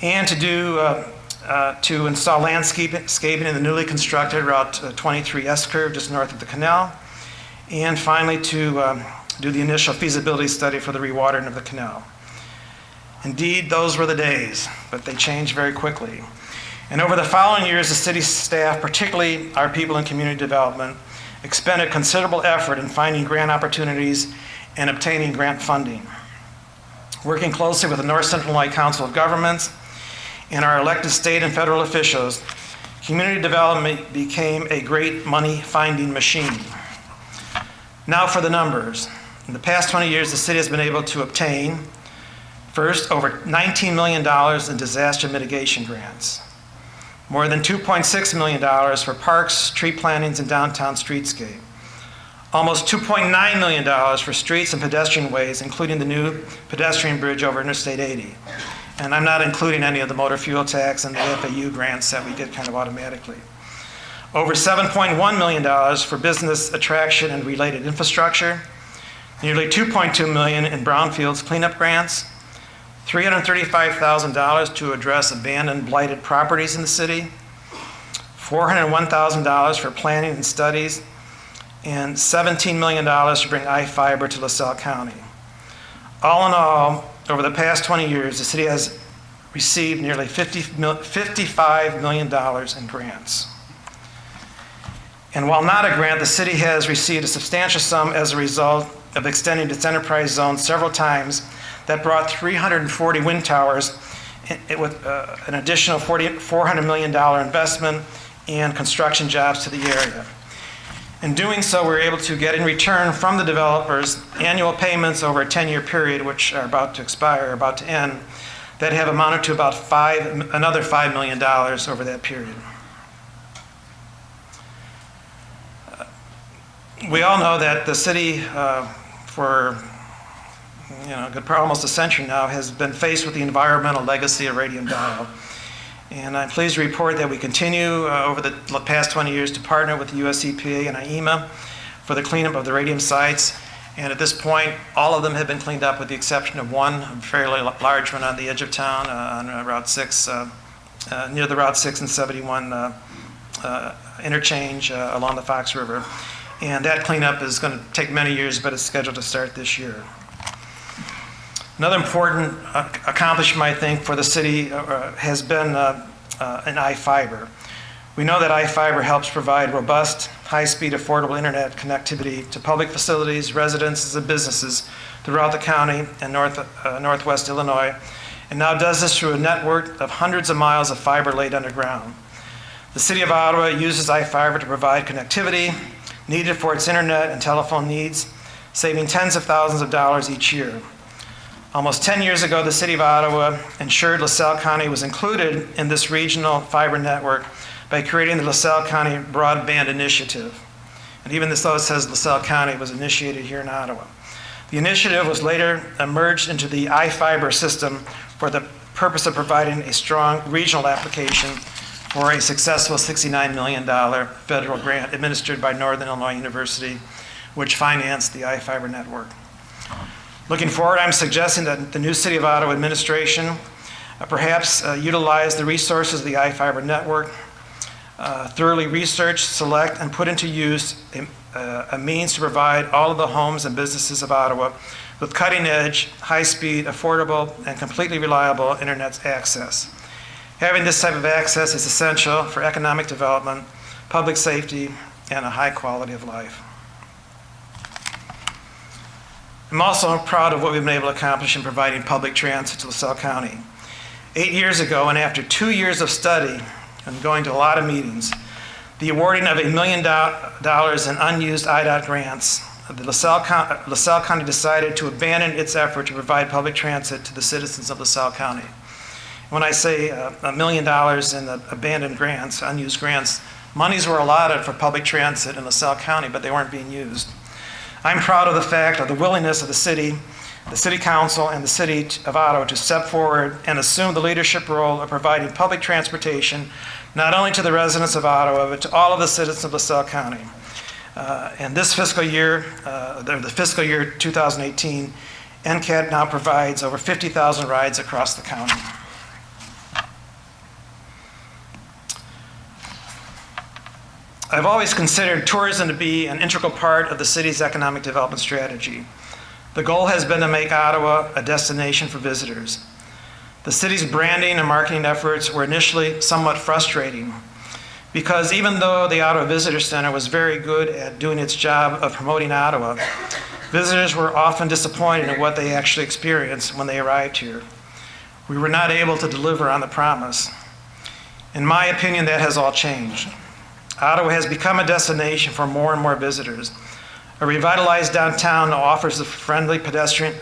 And to install landscaping in the newly constructed Route 23 S-curve just north of the canal, and finally to do the initial feasibility study for the rewatering of the canal. Indeed, those were the days, but they changed very quickly. And over the following years, the city staff, particularly our people in community development, expended considerable effort in finding grant opportunities and obtaining grant funding. Working closely with the North Central Illinois Council of Governments and our elected state and federal officials, community development became a great money-finding machine. Now for the numbers. In the past 20 years, the city has been able to obtain, first, over $19 million in disaster mitigation grants, more than $2.6 million for parks, tree plantings, and downtown streetscape, almost $2.9 million for streets and pedestrian ways, including the new pedestrian bridge over Interstate 80. And I'm not including any of the motor fuel tax and the FAU grants that we get kind of automatically. Over $7.1 million for business attraction and related infrastructure, nearly $2.2 million in brownfields cleanup grants, $335,000 to address abandoned blighted properties in the city, $401,000 for planning and studies, and $17 million to bring iFiber to LaSalle County. All in all, over the past 20 years, the city has received nearly $55 million in grants. And while not a grant, the city has received a substantial sum as a result of extending its enterprise zone several times that brought 340 wind towers with an additional $400 million investment and construction jobs to the area. In doing so, we're able to get in return from the developers annual payments over a 10-year period, which are about to expire, about to end, that have amounted to about another $5 million over that period. We all know that the city, for almost a century now, has been faced with the environmental legacy of radium dial. And I'm pleased to report that we continue over the past 20 years to partner with the US EPA and IEMA for the cleanup of the radium sites. And at this point, all of them have been cleaned up with the exception of one, a fairly large one on the edge of town on Route 6, near the Route 6 and 71 interchange along the Fox River. And that cleanup is going to take many years, but it's scheduled to start this year. Another important accomplishment, I think, for the city has been an iFiber. We know that iFiber helps provide robust, high-speed, affordable internet connectivity to public facilities, residences, and businesses throughout the county and northwest Illinois, and now does this through a network of hundreds of miles of fiber laid underground. The city of Ottawa uses iFiber to provide connectivity needed for its internet and telephone needs, saving tens of thousands of dollars each year. Almost 10 years ago, the city of Ottawa ensured LaSalle County was included in this regional fiber network by creating the LaSalle County Broadband Initiative. And even though it says LaSalle County, it was initiated here in Ottawa. The initiative was later merged into the iFiber system for the purpose of providing a strong regional application for a successful $69 million federal grant administered by Northern Illinois University, which financed the iFiber network. Looking forward, I'm suggesting that the new City of Ottawa administration perhaps utilize the resources of the iFiber network, thoroughly research, select, and put into use a means to provide all of the homes and businesses of Ottawa with cutting-edge, high-speed, affordable, and completely reliable internet access. Having this type of access is essential for economic development, public safety, and a high quality of life. I'm also proud of what we've been able to accomplish in providing public transit to LaSalle County. 8 years ago, and after 2 years of study and going to a lot of meetings, the awarding of $1 million in unused IDOT grants, LaSalle County decided to abandon its effort to provide public transit to the citizens of LaSalle County. When I say $1 million in abandoned grants, unused grants, monies were allotted for public transit in LaSalle County, but they weren't being used. I'm proud of the fact of the willingness of the city council, and the city of Ottawa to step forward and assume the leadership role of providing public transportation, not only to the residents of Ottawa, but to all of the citizens of LaSalle County. And this fiscal year, the fiscal year 2018, NCAT now provides over 50,000 rides across the county. I've always considered tourism to be an integral part of the city's economic development strategy. The goal has been to make Ottawa a destination for visitors. The city's branding and marketing efforts were initially somewhat frustrating because even though the Ottawa Visitor Center was very good at doing its job of promoting Ottawa, visitors were often disappointed in what they actually experienced when they arrived here. We were not able to deliver on the promise. In my opinion, that has all changed. Ottawa has become a destination for more and more visitors. A revitalized downtown now offers the friendly pedestrian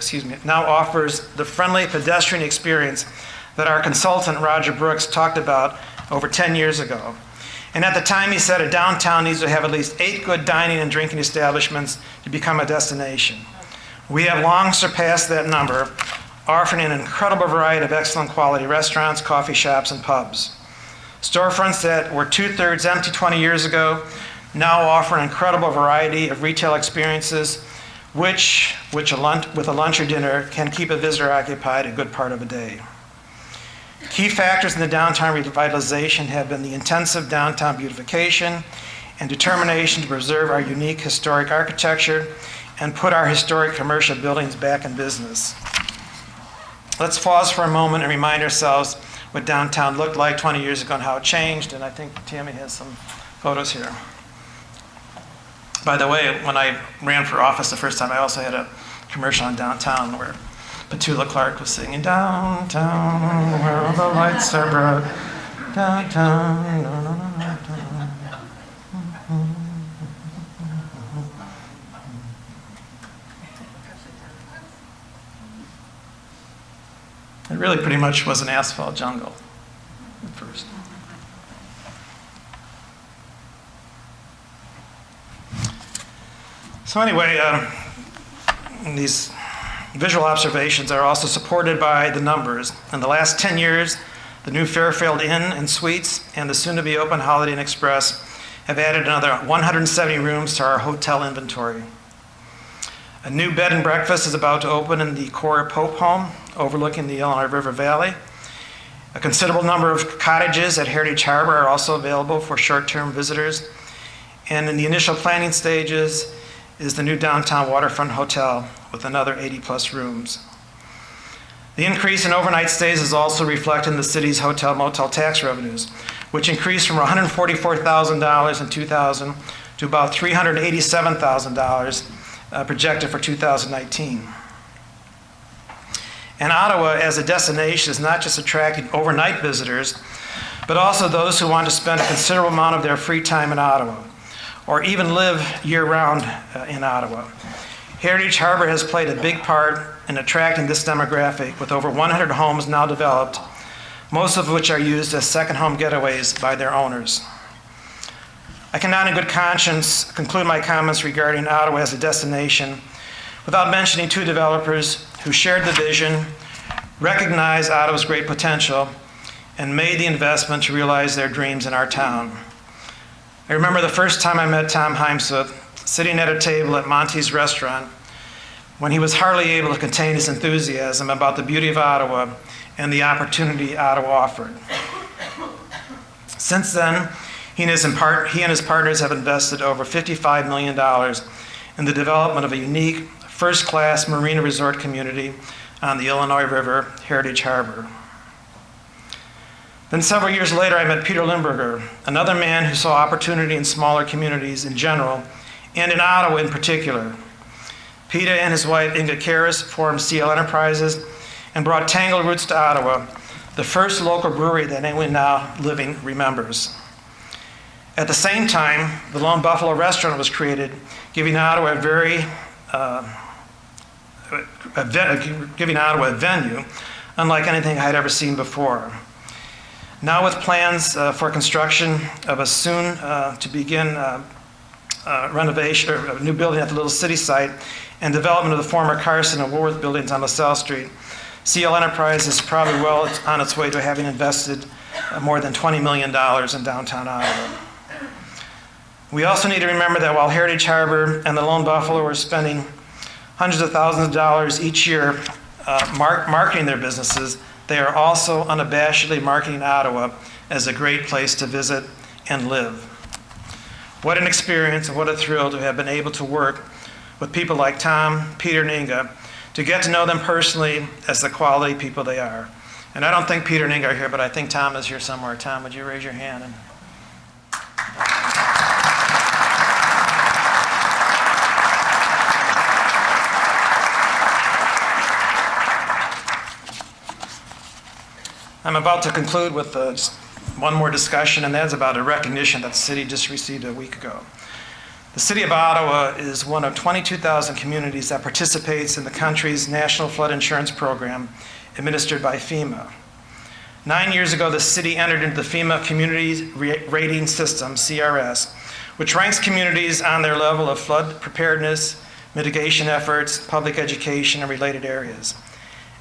experience that our consultant Roger Brooks talked about over 10 years ago. And at the time he said a downtown needs to have at least 8 good dining and drinking establishments to become a destination. We have long surpassed that number, offering an incredible variety of excellent quality restaurants, coffee shops, and pubs. Storefronts that were 2/3 empty 20 years ago now offer an incredible variety of retail experiences, which with a lunch or dinner can keep a visitor occupied a good part of a day. Key factors in the downtown revitalization have been the intensive downtown beautification and determination to preserve our unique historic architecture and put our historic commercial buildings back in business. Let's pause for a moment and remind ourselves what downtown looked like 20 years ago and how it changed, and I think Tammy has some photos here. By the way, when I ran for office the first time, I also had a commercial on downtown where Petula Clark was singing, "Downtown, where all the lights are bright, downtown, no, no, no, no, It really pretty much was an asphalt jungle at first. So anyway, these visual observations are also supported by the numbers. In the last 10 years, the new Fairfield Inn and Suites and the soon-to-be open Holiday Inn Express have added another 170 rooms to our hotel inventory. A new bed and breakfast is about to open in the Cora Pope home, overlooking the Illinois River Valley. A considerable number of cottages at Heritage Harbor are also available for short-term visitors. And in the initial planning stages is the new downtown waterfront hotel with another 80-plus rooms. The increase in overnight stays is also reflected in the city's hotel-motel tax revenues, which increased from $144,000 in 2000 to about $387,000 projected for 2019. And Ottawa as a destination is not just attracting overnight visitors, but also those who want to spend a considerable amount of their free time in Ottawa, or even live year-round in Ottawa. Heritage Harbor has played a big part in attracting this demographic, with over 100 homes now developed, most of which are used as second home getaways by their owners. I cannot in good conscience conclude my comments regarding Ottawa as a destination without mentioning 2 developers who shared the vision, recognized Ottawa's great potential, and made the investment to realize their dreams in our town. I remember the first time I met Tom Heimsuth sitting at a table at Monty's restaurant when he was hardly able to contain his enthusiasm about the beauty of Ottawa and the opportunity Ottawa offered. Since then, he and his partners have invested over $55 million in the development of a unique, first-class marina resort community on the Illinois River, Heritage Harbor. Then several years later, I met Peter Limburger, another man who saw opportunity in smaller communities in general, and in Ottawa in particular. Peter and his wife, Inga Karras, formed CL Enterprises and brought Tangled Roots to Ottawa, the first local brewery that anyone now living remembers. At the same time, the Lone Buffalo restaurant was created, giving Ottawa a venue unlike anything I had ever seen before. Now with plans for construction of a soon to begin renovation, or a new building at the Little City site, and development of the former Carson and Woolworth buildings on LaSalle Street, CL Enterprise is probably well on its way to having invested more than $20 million in downtown Ottawa. We also need to remember that while Heritage Harbor and the Lone Buffalo are spending hundreds of thousands of dollars each year marketing their businesses, they are also unabashedly marketing Ottawa as a great place to visit and live. What an experience and what a thrill to have been able to work with people like Tom, Peter, and Inga, to get to know them personally as the quality people they are. And I don't think Peter and Inga are here, but I think Tom is here somewhere. Tom, would you raise your hand? I'm about to conclude with just one more discussion, and that's about a recognition that the city just received a week ago. The City of Ottawa is one of 22,000 communities that participates in the country's National Flood Insurance Program administered by FEMA. 9 years ago, the city entered into the FEMA Community Rating System, CRS, which ranks communities on their level of flood preparedness, mitigation efforts, public education, and related areas.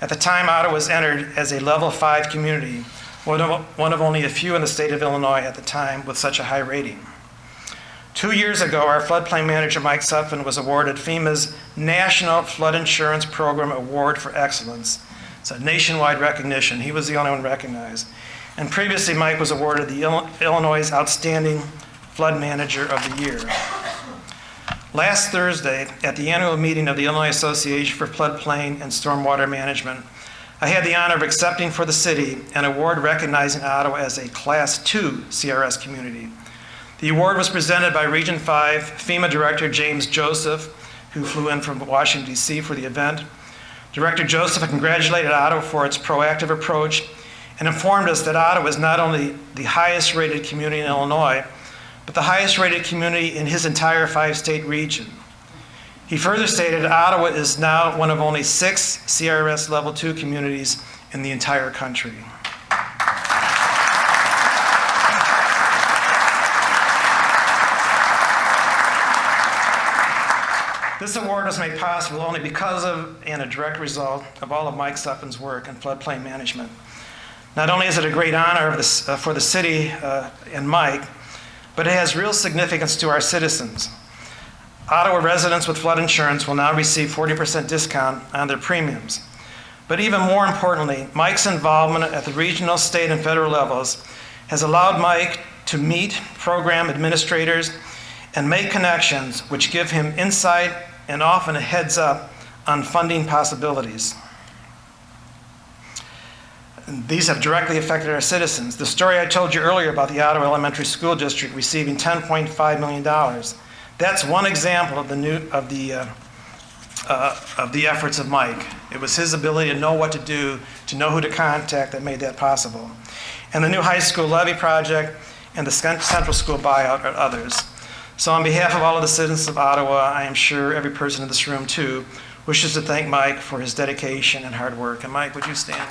At the time, Ottawa was entered as a level 5 community, one of only a few in the state of Illinois at the time with such a high rating. 2 years ago, our floodplain manager, Mike Sutphin, was awarded FEMA's National Flood Insurance Program Award for Excellence. It's a nationwide recognition. He was the only one recognized. And previously, Mike was awarded the Illinois' Outstanding Flood Manager of the Year. Last Thursday, at the annual meeting of the Illinois Association for Floodplain and Stormwater Management, I had the honor of accepting for the city an award recognizing Ottawa as a Class 2 CRS community. The award was presented by Region 5 FEMA Director James Joseph, who flew in from Washington, D.C. for the event. Director Joseph congratulated Ottawa for its proactive approach and informed us that Ottawa is not only the highest rated community in Illinois, but the highest rated community in his entire 5-state region. He further stated Ottawa is now one of only 6 CRS Level 2 communities in the entire country. This award was made possible only because of and a direct result of all of Mike Sutphin's work in floodplain management. Not only is it a great honor for the city and Mike, but it has real significance to our citizens. Ottawa residents with flood insurance will now receive 40% discount on their premiums. But even more importantly, Mike's involvement at the regional, state, and federal levels has allowed Mike to meet program administrators and make connections which give him insight and often a heads up on funding possibilities. These have directly affected our citizens. The story I told you earlier about the Ottawa Elementary School District receiving $10.5 million, that's one example of the efforts of Mike. It was his ability to know what to do, to know who to contact that made that possible. And the new high school levy project and the central school buyout are others. So on behalf of all of the citizens of Ottawa, I am sure every person in this room too wishes to thank Mike for his dedication and hard work. And Mike, would you stand?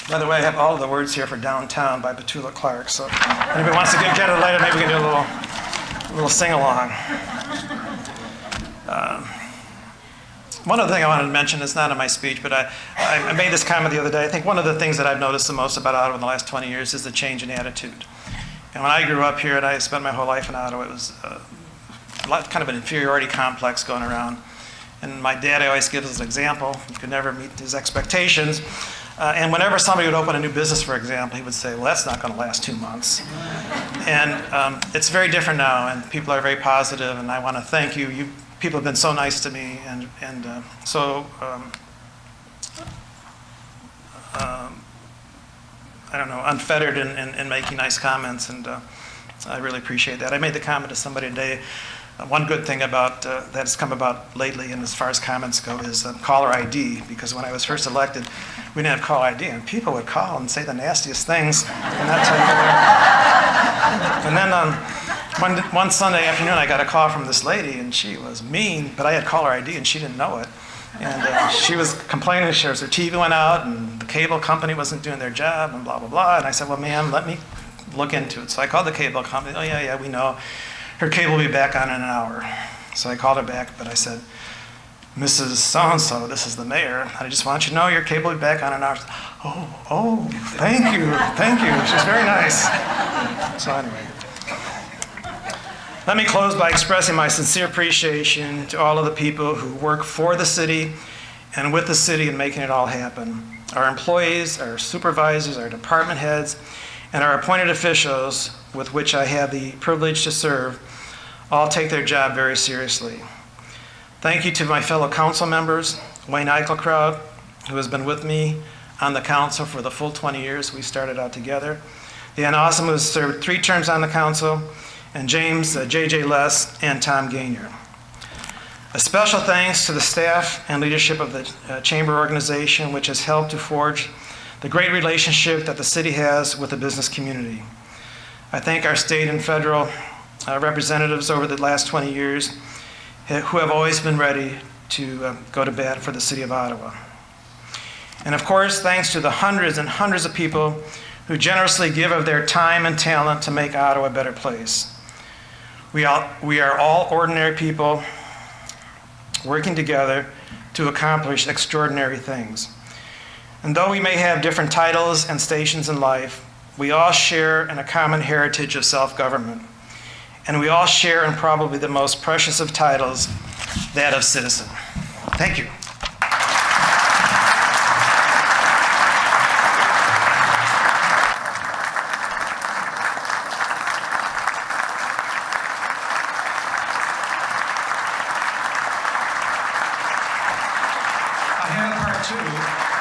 By the way, I have all of the words here for Downtown by Petula Clark. So if anybody wants to get it later, maybe we can do a little sing-along. One other thing I wanted to mention, it's not in my speech, but I made this comment the other day. I think one of the things that I've noticed the most about Ottawa in the last 20 years is the change in attitude. And when I grew up here and I spent my whole life in Ottawa, it was kind of an inferiority complex going around. And my dad always gives us an example. You could never meet his expectations. And whenever somebody would open a new business, for example, he would say, well, that's not going to last 2 months. And it's very different now, and people are very positive, and I want to thank you. People have been so nice to me, and so, I don't know, unfettered in making nice comments, and I really appreciate that. I made the comment to somebody today. One good thing about that has come about lately, and as far as comments go, is caller ID. Because when I was first elected, we didn't have caller ID, and people would call and say the nastiest things, and that type of thing. And then one Sunday afternoon, I got a call from this lady, and she was mean, but I had caller ID, and she didn't know it. And she was complaining. Her TV went out, and the cable company wasn't doing their job, and blah blah blah. And I said, well, ma'am, let me look into it. So I called the cable company. Oh yeah, we know. Her cable will be back on in an hour. So I called her back, but I said, Mrs. So-and-so, this is the mayor. I just want you to know your cable will be back on in an hour. Oh, thank you. She's very nice. So anyway. Let me close by expressing my sincere appreciation to all of the people who work for the city and with the city in making it all happen. Our employees, our supervisors, our department heads, and our appointed officials with which I have the privilege to serve all take their job very seriously. Thank you to my fellow council members, Wayne Eichelkraut, who has been with me on the council for the full 20 years we started out together, Dan Awesome, who has served 3 terms on the council, and James J.J. Less and Tom Gainier. A special thanks to the staff and leadership of the Chamber organization, which has helped to forge the great relationship that the city has with the business community. I thank our state and federal representatives over the last 20 years who have always been ready to go to bat for the city of Ottawa. And of course, thanks to the hundreds and hundreds of people who generously give of their time and talent to make Ottawa a better place. We are all ordinary people working together to accomplish extraordinary things. And though we may have different titles and stations in life, we all share in a common heritage of self-government. And we all share in probably the most precious of titles, that of citizen. Thank you. I have part 2.